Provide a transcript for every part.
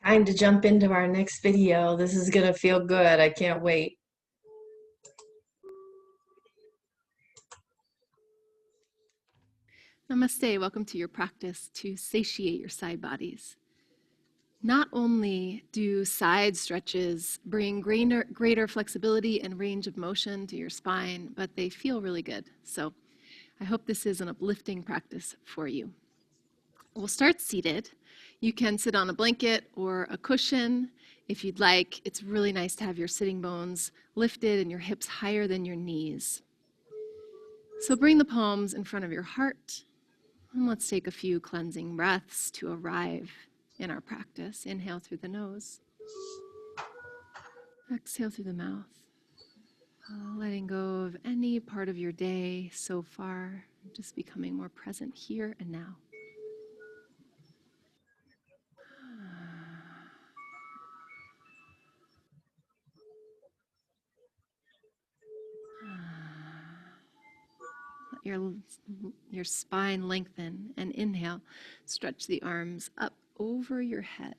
Time to jump into our next video. This is gonna feel good. I can't wait. Namaste. Welcome to your practice to satiate your side bodies. Not only do side stretches bring greater flexibility and range of motion to your spine, but they feel really good. So I hope this is an uplifting practice for you. We'll start seated. You can sit on a blanket or a cushion if you'd like. It's really nice to have your sitting bones lifted and your hips higher than your knees. So bring the palms in front of your heart. And let's take a few cleansing breaths to arrive in our practice. Inhale through the nose. Exhale through the mouth. Letting go of any part of your day so far. Just becoming more present here and now. Let your spine lengthen, and inhale, stretch the arms up over your head.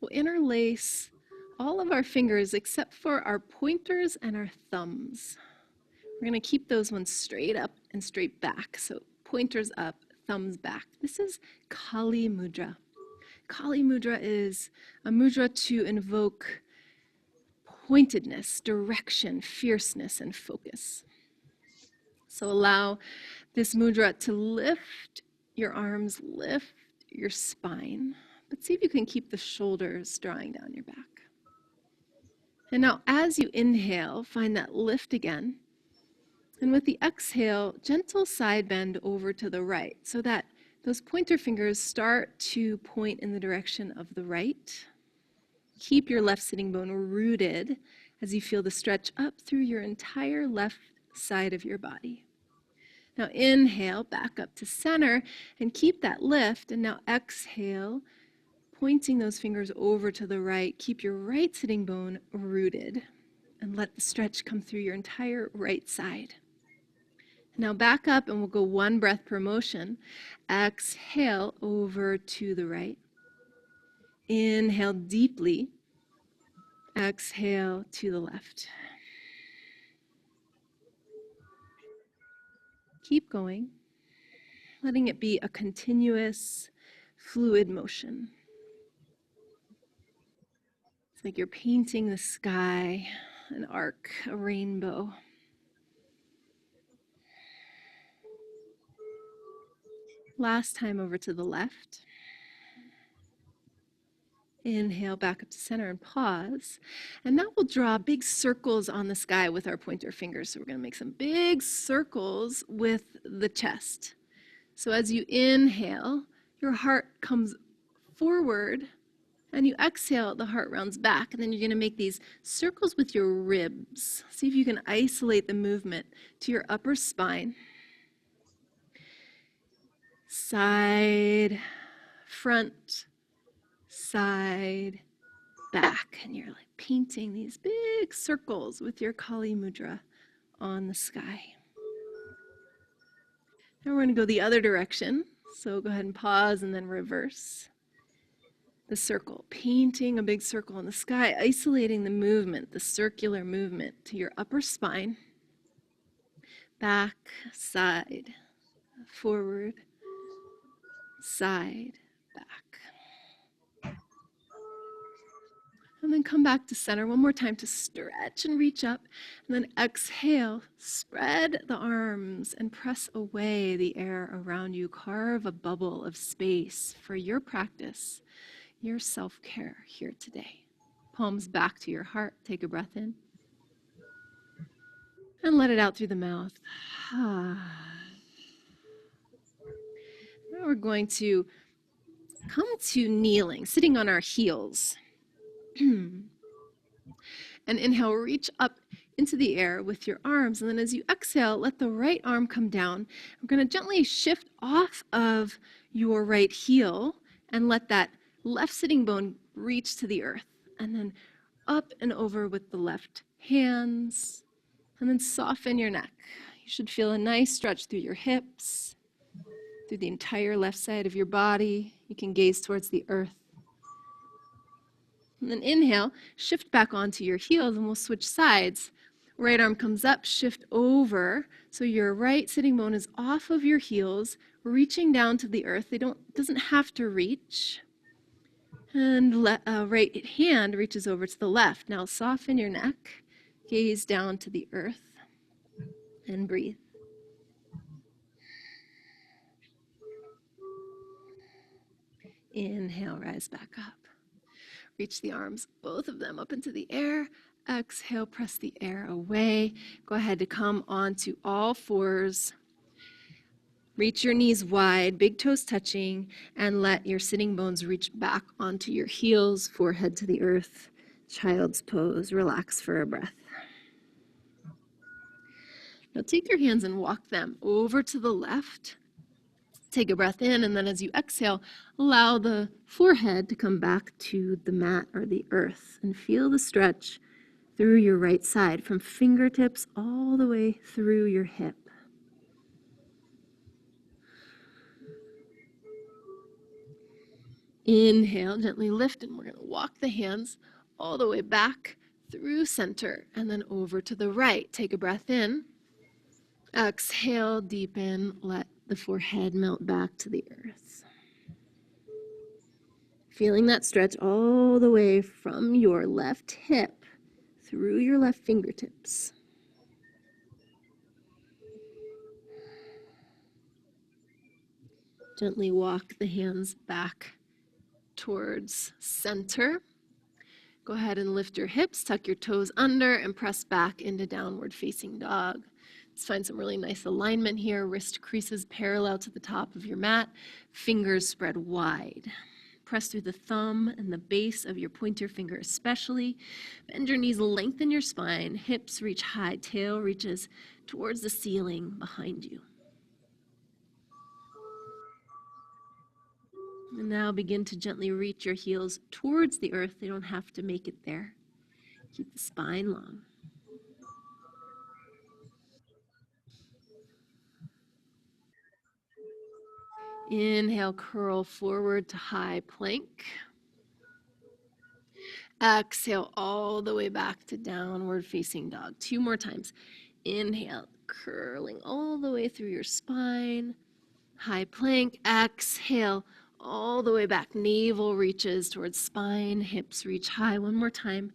We'll interlace all of our fingers except for our pointers and our thumbs. We're going to keep those ones straight up and straight back. So pointers up, thumbs back. This is Kali Mudra. Kali Mudra is a mudra to invoke pointedness, direction, fierceness, and focus. So allow this mudra to lift your arms, lift your spine, but see if you can keep the shoulders drawing down your back. And now as you inhale, find that lift again. And with the exhale, gentle side bend over to the right so that those pointer fingers start to point in the direction of the right. Keep your left sitting bone rooted as you feel the stretch up through your entire left side of your body. Now inhale, back up to center and keep that lift. And now exhale, pointing those fingers over to the right. Keep your right sitting bone rooted and let the stretch come through your entire right side. Now back up and we'll go one breath per motion. Exhale over to the right. Inhale deeply. Exhale to the left. Keep going, letting it be a continuous, fluid motion. It's like you're painting the sky, an arc, a rainbow. Last time over to the left. Inhale back up to center and pause. And now we'll draw big circles on the sky with our pointer fingers. So we're going to make some big circles with the chest. So as you inhale, your heart comes forward, and you exhale, the heart rounds back. And then you're going to make these circles with your ribs. See if you can isolate the movement to your upper spine. Side, front, side, back, and you're like painting these big circles with your Kali Mudra on the sky. Now we're going to go the other direction. So go ahead and pause and then reverse the circle, painting a big circle in the sky, isolating the movement, the circular movement to your upper spine, back, side, forward, side, back. And then come back to center one more time to stretch and reach up. And then exhale, spread the arms and press away the air around you. Carve a bubble of space for your practice, your self-care here today. Palms back to your heart. Take a breath in. And let it out through the mouth. Now we're going to come to kneeling, sitting on our heels. And inhale, reach up into the air with your arms. And then as you exhale, let the right arm come down. We're going to gently shift off of your right heel and let that left sitting bone reach to the earth. And then up and over with the left hands. And then soften your neck. You should feel a nice stretch through your hips, through the entire left side of your body. You can gaze towards the earth. And then inhale, shift back onto your heels, and we'll switch sides. Right arm comes up, shift over. So your right sitting bone is off of your heels, reaching down to the earth. Doesn't have to reach. And right hand reaches over to the left. Now soften your neck, gaze down to the earth, and breathe. Inhale, rise back up. Reach the arms, both of them, up into the air. Exhale, press the air away. Go ahead to come onto all fours. Reach your knees wide, big toes touching, and let your sitting bones reach back onto your heels, forehead to the earth. Child's pose. Relax for a breath. Now take your hands and walk them over to the left. Take a breath in, and then as you exhale, allow the forehead to come back to the mat or the earth, and feel the stretch through your right side from fingertips all the way through your hip. Inhale, gently lift, and we're going to walk the hands all the way back through center and then over to the right. Take a breath in. Exhale, deepen, let the forehead melt back to the earth. Feeling that stretch all the way from your left hip through your left fingertips. Gently walk the hands back towards center. Go ahead and lift your hips, tuck your toes under, and press back into downward facing dog. Let's find some really nice alignment here. Wrist creases parallel to the top of your mat, fingers spread wide. Press through the thumb and the base of your pointer finger especially. Bend your knees, lengthen your spine, hips reach high, tail reaches towards the ceiling behind you. And now begin to gently reach your heels towards the earth. They don't have to make it there. Keep the spine long. Inhale, curl forward to high plank. Exhale all the way back to downward facing dog. 2 more times. Inhale, curling all the way through your spine. High plank. Exhale all the way back. Navel reaches towards spine. Hips reach high. 1 more time.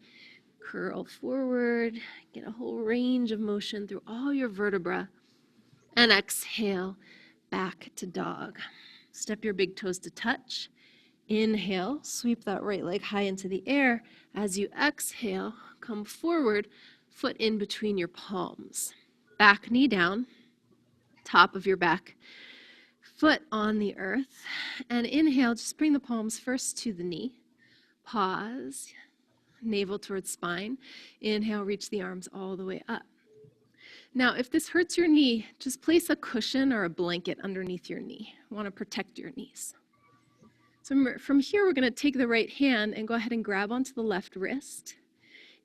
Curl forward. Get a whole range of motion through all your vertebrae. And exhale back to dog. Step your big toes to touch. Inhale, sweep that right leg high into the air. As you exhale, come forward, foot in between your palms. Back knee down, top of your back foot on the earth. And inhale, just bring the palms first to the knee. Pause, navel towards spine. Inhale, reach the arms all the way up. Now, if this hurts your knee, just place a cushion or a blanket underneath your knee. You want to protect your knees. So from here, we're going to take the right hand and go ahead and grab onto the left wrist.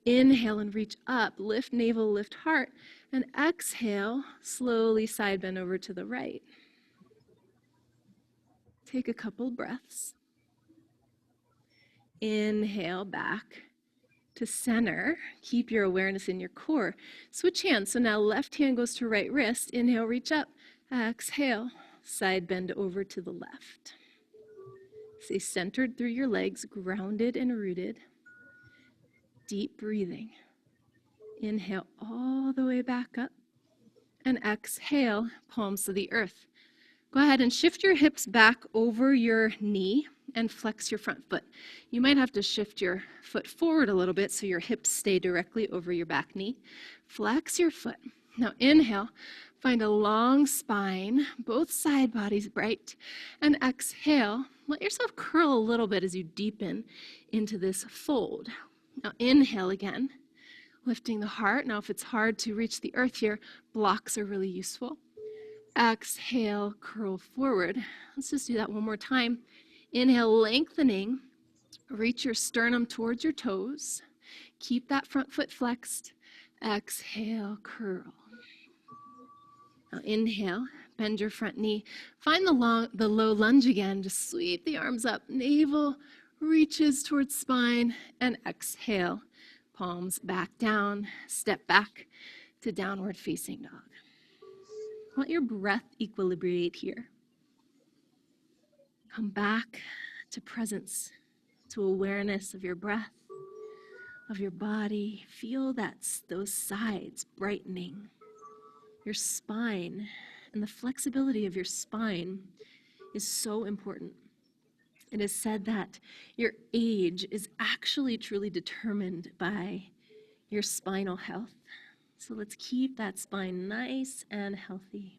Inhale and reach up, lift navel, lift heart, and exhale, slowly side bend over to the right. Take a couple breaths. Inhale back to center. Keep your awareness in your core. Switch hands. So now left hand goes to right wrist. Inhale, reach up. Exhale, side bend over to the left. Stay centered through your legs, grounded and rooted. Deep breathing. Inhale all the way back up. And exhale, palms to the earth. Go ahead and shift your hips back over your knee and flex your front foot. You might have to shift your foot forward a little bit so your hips stay directly over your back knee. Flex your foot. Now inhale, find a long spine, both side bodies bright. And exhale, let yourself curl a little bit as you deepen into this fold. Now inhale again, lifting the heart. Now if it's hard to reach the earth here, blocks are really useful. Exhale, curl forward. Let's just do that 1 more time. Inhale, lengthening. Reach your sternum towards your toes. Keep that front foot flexed. Exhale, curl. Now inhale, bend your front knee. Find the low lunge again. Just sweep the arms up. Navel reaches towards spine, and exhale, palms back down, step back to downward facing dog. Let your breath equilibrate here. Come back to presence, to awareness of your breath, of your body. Feel those sides brightening. Your spine and the flexibility of your spine is so important. It is said that your age is actually truly determined by your spinal health. So let's keep that spine nice and healthy.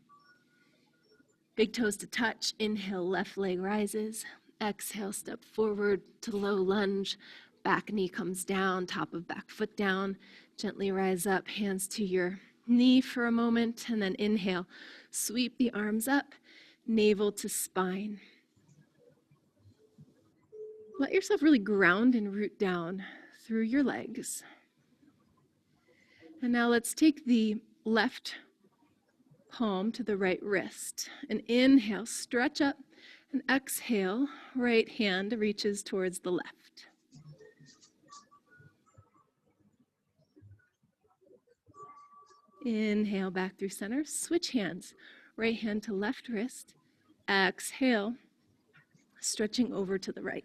Big toes to touch. Inhale, left leg rises. Exhale, step forward to low lunge. Back knee comes down, top of back foot down. Gently rise up, hands to your knee for a moment, and then inhale. Sweep the arms up, navel to spine. Let yourself really ground and root down through your legs. And now let's take the left palm to the right wrist. And inhale, stretch up, and exhale, right hand reaches towards the left. Inhale back through center, switch hands, right hand to left wrist. Exhale, stretching over to the right.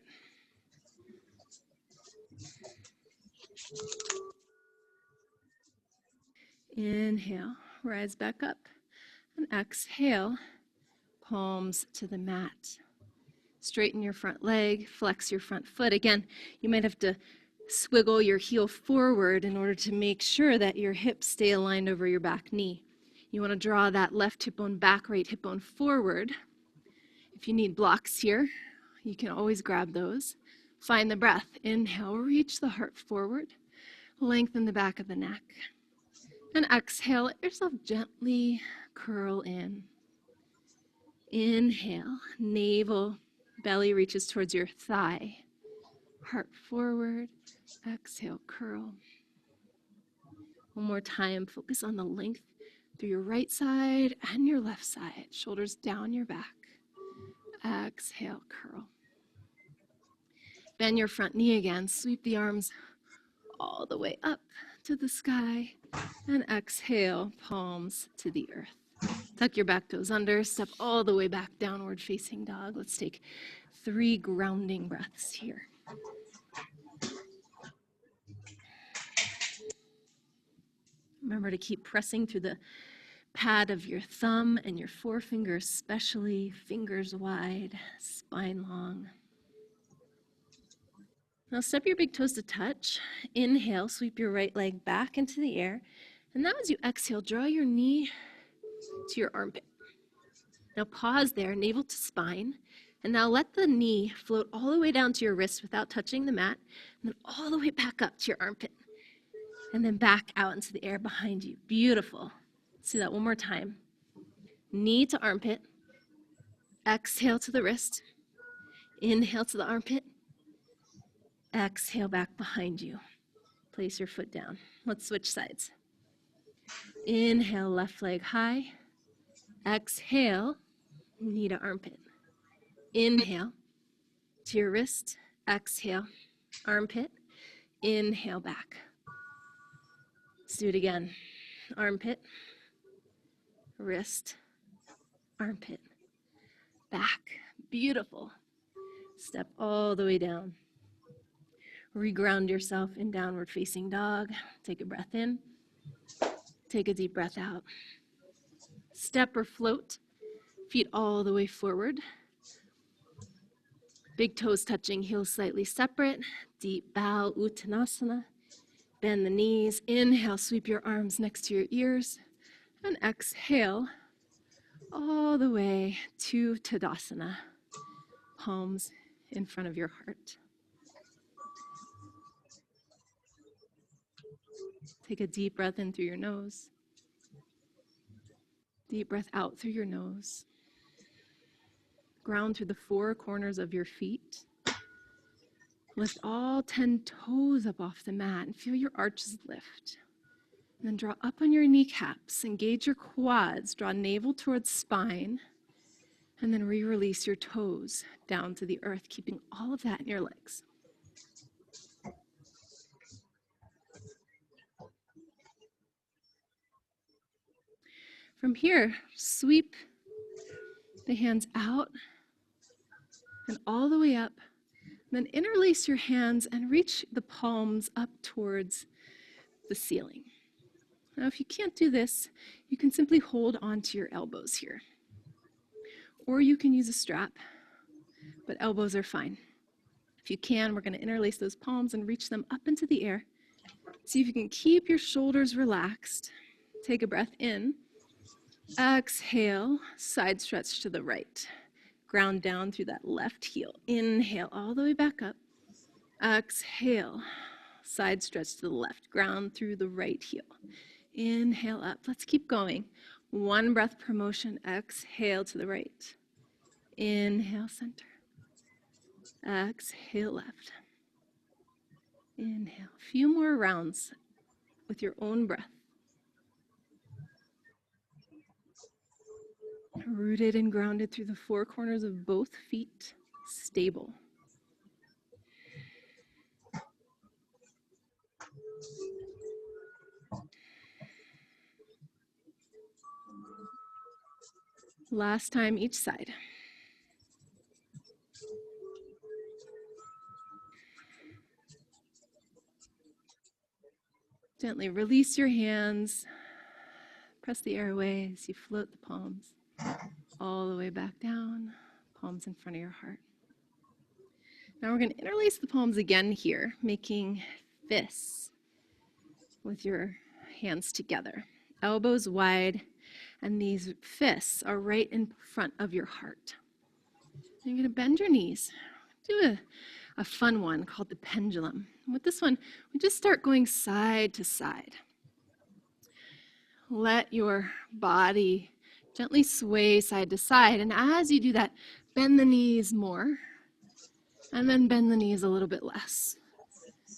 Inhale, rise back up, and exhale, palms to the mat. Straighten your front leg, flex your front foot. Again, you might have to swiggle your heel forward in order to make sure that your hips stay aligned over your back knee. You want to draw that left hip bone back, right hip bone forward. If you need blocks here, you can always grab those. Find the breath. Inhale, reach the heart forward. Lengthen the back of the neck. And exhale, let yourself gently curl in. Inhale, navel, belly reaches towards your thigh. Heart forward. Exhale, curl. One more time, focus on the length through your right side and your left side. Shoulders down your back. Exhale, curl. Bend your front knee again. Sweep the arms all the way up to the sky. And exhale, palms to the earth. Tuck your back toes under. Step all the way back, downward facing dog. Let's take 3 grounding breaths here. Remember to keep pressing through the pad of your thumb and your forefinger, especially fingers wide, spine long. Now step your big toes to touch. Inhale, sweep your right leg back into the air. And now as you exhale, draw your knee to your armpit. Now pause there, navel to spine. And now let the knee float all the way down to your wrist without touching the mat. And then all the way back up to your armpit. And then back out into the air behind you. Beautiful. Let's do that one more time. Knee to armpit. Exhale to the wrist. Inhale to the armpit. Exhale back behind you. Place your foot down. Let's switch sides. Inhale, left leg high. Exhale, knee to armpit. Inhale to your wrist. Exhale, armpit. Inhale back. Let's do it again. Armpit, wrist, armpit, back. Beautiful. Step all the way down. Reground yourself in downward facing dog. Take a breath in. Take a deep breath out. Step or float, feet all the way forward. Big toes touching, heels slightly separate. Deep bow, Uttanasana. Bend the knees. Inhale, sweep your arms next to your ears. And exhale, all the way to Tadasana. Palms in front of your heart. Take a deep breath in through your nose. Deep breath out through your nose. Ground through the 4 corners of your feet. Lift all 10 toes up off the mat and feel your arches lift. And then draw up on your kneecaps. Engage your quads. Draw navel towards spine. And then re-release your toes down to the earth, keeping all of that in your legs. From here, sweep the hands out and all the way up. Then interlace your hands and reach the palms up towards the ceiling. Now, if you can't do this, you can simply hold onto your elbows here. Or you can use a strap, but elbows are fine. If you can, we're going to interlace those palms and reach them up into the air. See if you can keep your shoulders relaxed. Take a breath in. Exhale, side stretch to the right. Ground down through that left heel. Inhale all the way back up. Exhale, side stretch to the left. Ground through the right heel. Inhale up. Let's keep going. One breath per motion. Exhale to the right. Inhale, center. Exhale, left. Inhale. A few more rounds with your own breath. Rooted and grounded through the four corners of both feet. Stable. Last time each side. Gently release your hands. Press the air away as you float the palms all the way back down, palms in front of your heart. Now we're going to interlace the palms again here, making fists with your hands together. Elbows wide, and these fists are right in front of your heart. You're going to bend your knees. Do a fun one called the pendulum. With this one, we just start going side to side. Let your body gently sway side to side. And as you do that, bend the knees more, and then bend the knees a little bit less.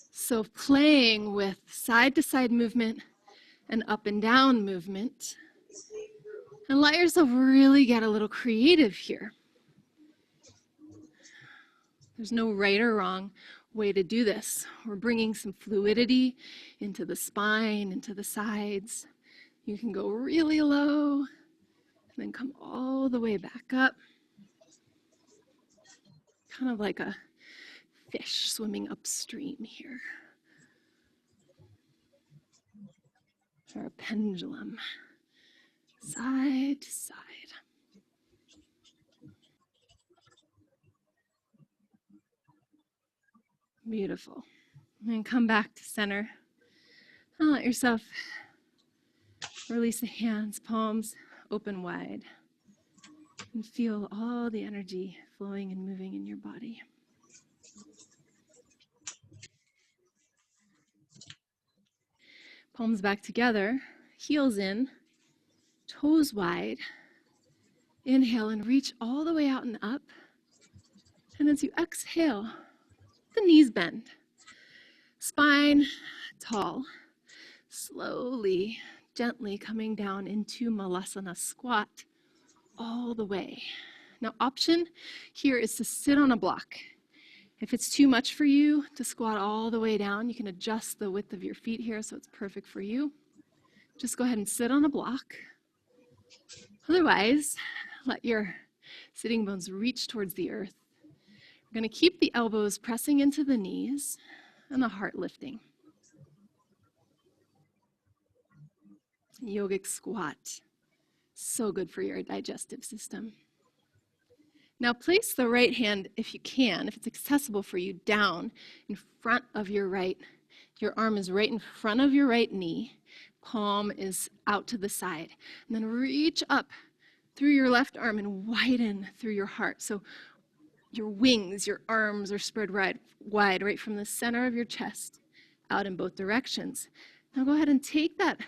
So playing with side to side movement and up and down movement. And let yourself really get a little creative here. There's no right or wrong way to do this. We're bringing some fluidity into the spine, into the sides. You can go really low and then come all the way back up. Kind of like a fish swimming upstream here. Or a pendulum, side to side. Beautiful. And come back to center. And let yourself release the hands, palms open wide. And feel all the energy flowing and moving in your body. Palms back together, heels in, toes wide. Inhale and reach all the way out and up. And as you exhale, the knees bend. Spine tall. Slowly, gently coming down into Malasana squat all the way. Now, option here is to sit on a block. If it's too much for you to squat all the way down, you can adjust the width of your feet here so it's perfect for you. Just go ahead and sit on a block. Otherwise, let your sitting bones reach towards the earth. We're going to keep the elbows pressing into the knees and the heart lifting. Yogic squat. So good for your digestive system. Now place the right hand, if you can, if it's accessible for you, down in front of your right. Your arm is right in front of your right knee. Palm is out to the side. And then reach up through your left arm and widen through your heart. So your wings, your arms are spread wide right from the center of your chest out in both directions. Now go ahead and take that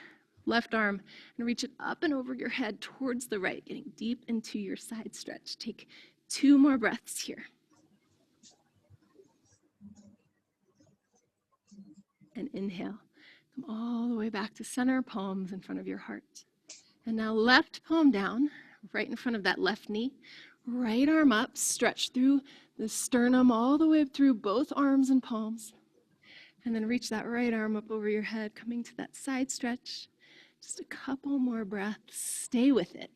left arm and reach it up and over your head towards the right, getting deep into your side stretch. Take 2 more breaths here. And inhale. Come all the way back to center, palms in front of your heart. And now left palm down, right in front of that left knee. Right arm up, stretch through the sternum all the way up through both arms and palms. And then reach that right arm up over your head, coming to that side stretch. Just a couple more breaths. Stay with it.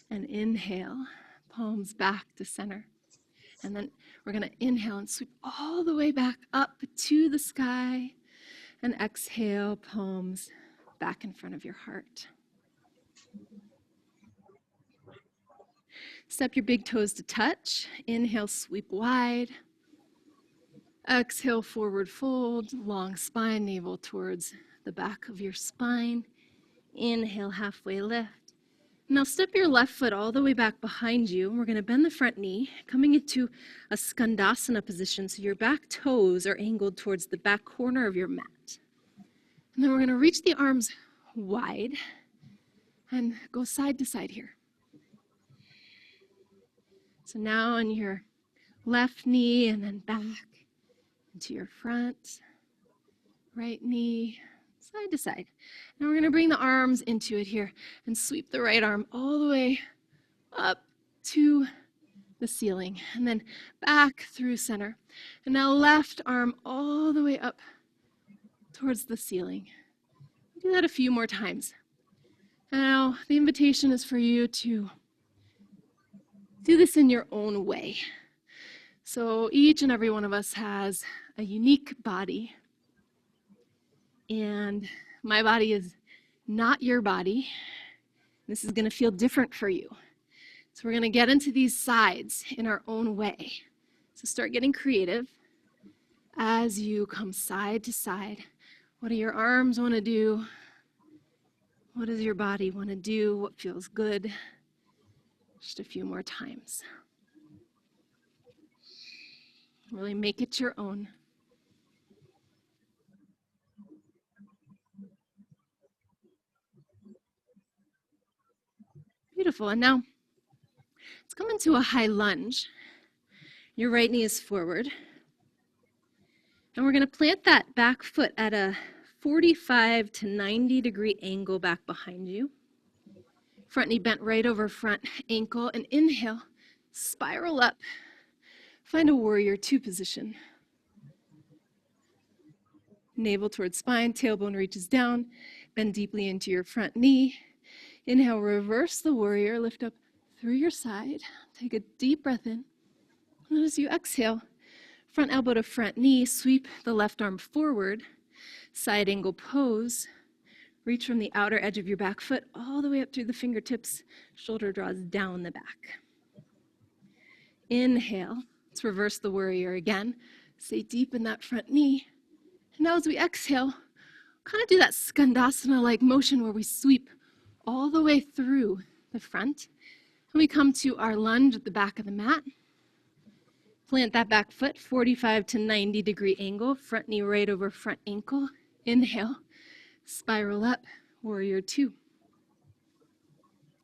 And inhale, palms back to center. And then we're going to inhale and sweep all the way back up to the sky. And exhale, palms back in front of your heart. Step your big toes to touch. Inhale, sweep wide. Exhale, forward fold, long spine, navel towards the back of your spine. Inhale, halfway lift. Now step your left foot all the way back behind you. We're going to bend the front knee, coming into a skandasana position, so your back toes are angled towards the back corner of your mat. And then we're going to reach the arms wide and go side to side here. So now on your left knee and then back into your front, right knee, side to side. Now we're going to bring the arms into it here and sweep the right arm all the way up to the ceiling and then back through center. And now left arm all the way up towards the ceiling. Do that a few more times. Now the invitation is for you to do this in your own way. So each and every one of us has a unique body. And my body is not your body. This is going to feel different for you. So we're going to get into these sides in our own way. So start getting creative as you come side to side. What do your arms want to do? What does your body want to do? What feels good? Just a few more times. Really make it your own. Beautiful. And now let's come into a high lunge. Your right knee is forward. And we're going to plant that back foot at a 45 to 90 degree angle back behind you. Front knee bent right over front ankle. And inhale, spiral up. Find a warrior two position. Navel towards spine, tailbone reaches down. Bend deeply into your front knee. Inhale, reverse the warrior, lift up through your side. Take a deep breath in. And as you exhale, front elbow to front knee, sweep the left arm forward, side angle pose. Reach from the outer edge of your back foot all the way up through the fingertips. Shoulder draws down the back. Inhale, let's reverse the warrior again. Stay deep in that front knee. And now as we exhale, kind of do that skandasana-like motion where we sweep all the way through the front. And we come to our lunge at the back of the mat. Plant that back foot, 45 to 90 degree angle, front knee right over front ankle. Inhale, spiral up, warrior two.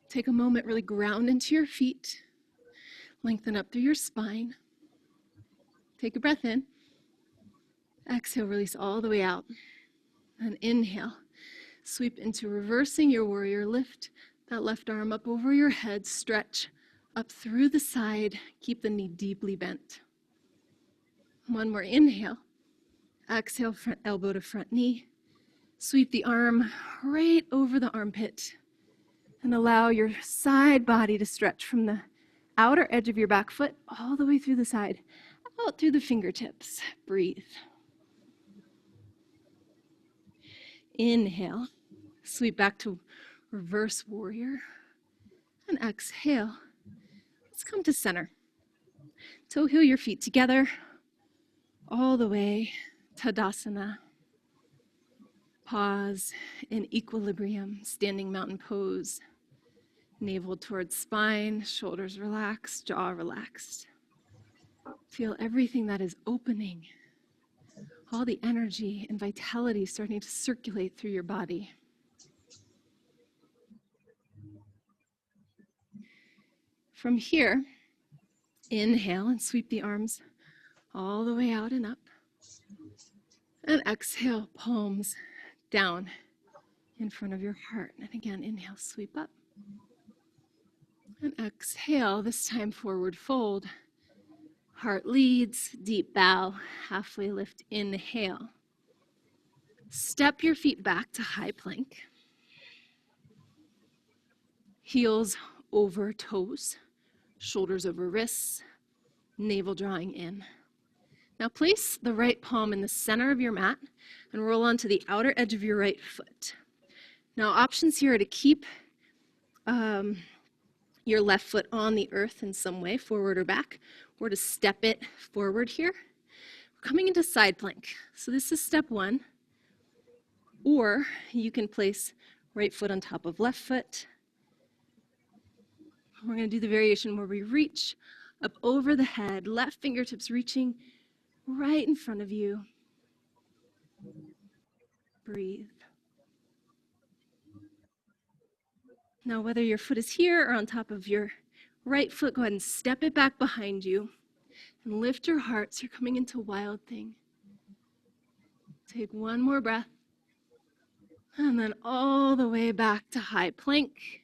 Take a moment, really ground into your feet. Lengthen up through your spine. Take a breath in. Exhale, release all the way out. And inhale. Sweep into reversing your warrior. Lift that left arm up over your head. Stretch up through the side. Keep the knee deeply bent. One more inhale. Exhale, front elbow to front knee. Sweep the arm right over the armpit. And allow your side body to stretch from the outer edge of your back foot all the way through the side. Out through the fingertips. Breathe. Inhale. Sweep back to reverse warrior. And exhale. Let's come to center. Toe heel your feet together. All the way. Tadasana. Pause in equilibrium. Standing mountain pose. Navel towards spine. Shoulders relaxed. Jaw relaxed. Feel everything that is opening. All the energy and vitality starting to circulate through your body. From here, inhale and sweep the arms all the way out and up. And exhale, palms down in front of your heart. And again, inhale, sweep up. And exhale, this time forward fold. Heart leads, deep bow, halfway lift, inhale. Step your feet back to high plank. Heels over toes, shoulders over wrists, navel drawing in. Now place the right palm in the center of your mat and roll onto the outer edge of your right foot. Now options here are to keep your left foot on the earth in some way, forward or back, or to step it forward here. We're coming into side plank. So this is step one. Or you can place right foot on top of left foot. We're going to do the variation where we reach up over the head, left fingertips reaching right in front of you. Breathe. Now, whether your foot is here or on top of your right foot, go ahead and step it back behind you and lift your heart so you're coming into wild thing. Take one more breath and then all the way back to high plank.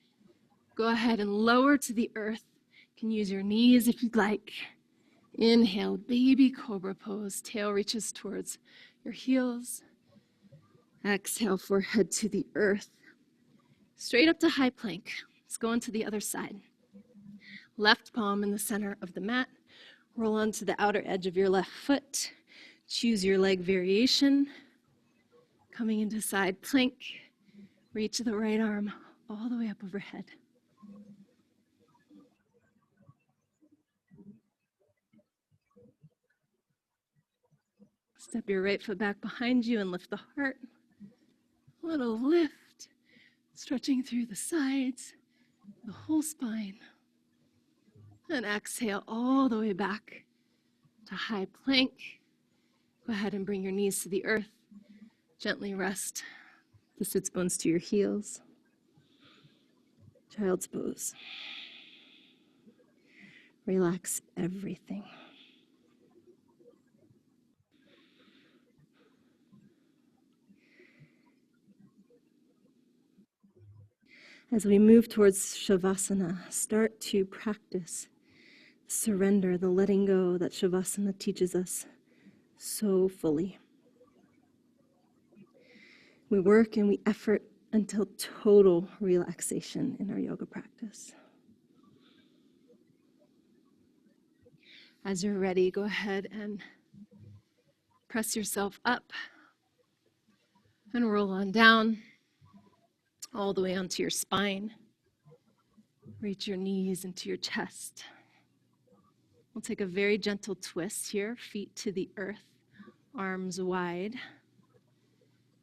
Go ahead and lower to the earth. You can use your knees if you'd like. Inhale, baby cobra pose. Tail reaches towards your heels. Exhale, forehead to the earth. Straight up to high plank. Let's go on to the other side. Left palm in the center of the mat. Roll onto the outer edge of your left foot. Choose your leg variation. Coming into side plank. Reach the right arm all the way up overhead. Step your right foot back behind you and lift the heart. Little lift, stretching through the sides, the whole spine. And exhale all the way back to high plank. Go ahead and bring your knees to the earth. Gently rest the sits bones to your heels. Child's pose. Relax everything. As we move towards Shavasana, start to practice surrender, the letting go that Shavasana teaches us so fully. We work and we effort until total relaxation in our yoga practice. As you're ready, go ahead and press yourself up and roll on down all the way onto your spine. Reach your knees into your chest. We'll take a very gentle twist here, feet to the earth, arms wide.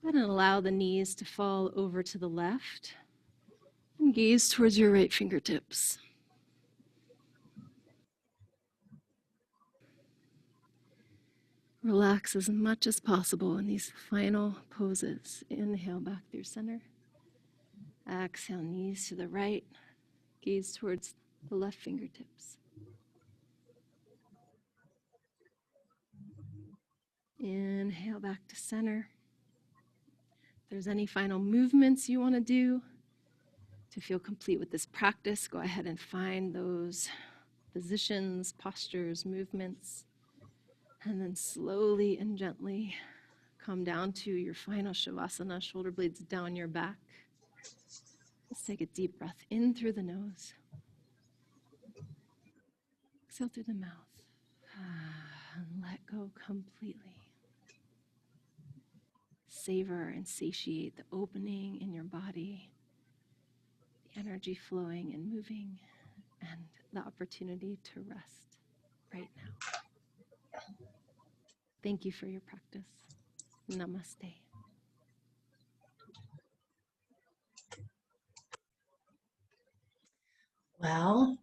And allow the knees to fall over to the left and gaze towards your right fingertips. Relax as much as possible in these final poses. Inhale back through center. Exhale, knees to the right. Gaze towards the left fingertips. Inhale back to center. If there's any final movements you want to do to feel complete with this practice, go ahead and find those positions, postures, movements, and then slowly and gently come down to your final Shavasana, shoulder blades down your back. Let's take a deep breath in through the nose. Exhale through the mouth. And let go completely. Savor and satiate the opening in your body, the energy flowing and moving, and the opportunity to rest right now. Thank you for your practice. Namaste. Well,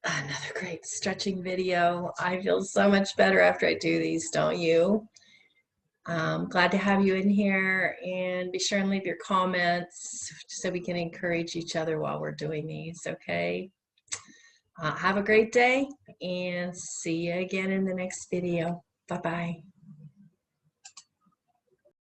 another great stretching video. I feel so much better after I do these, don't you? Glad to have you in here, and be sure and leave your comments so we can encourage each other while we're doing these, okay? Have a great day, and see you again in the next video. Bye-bye.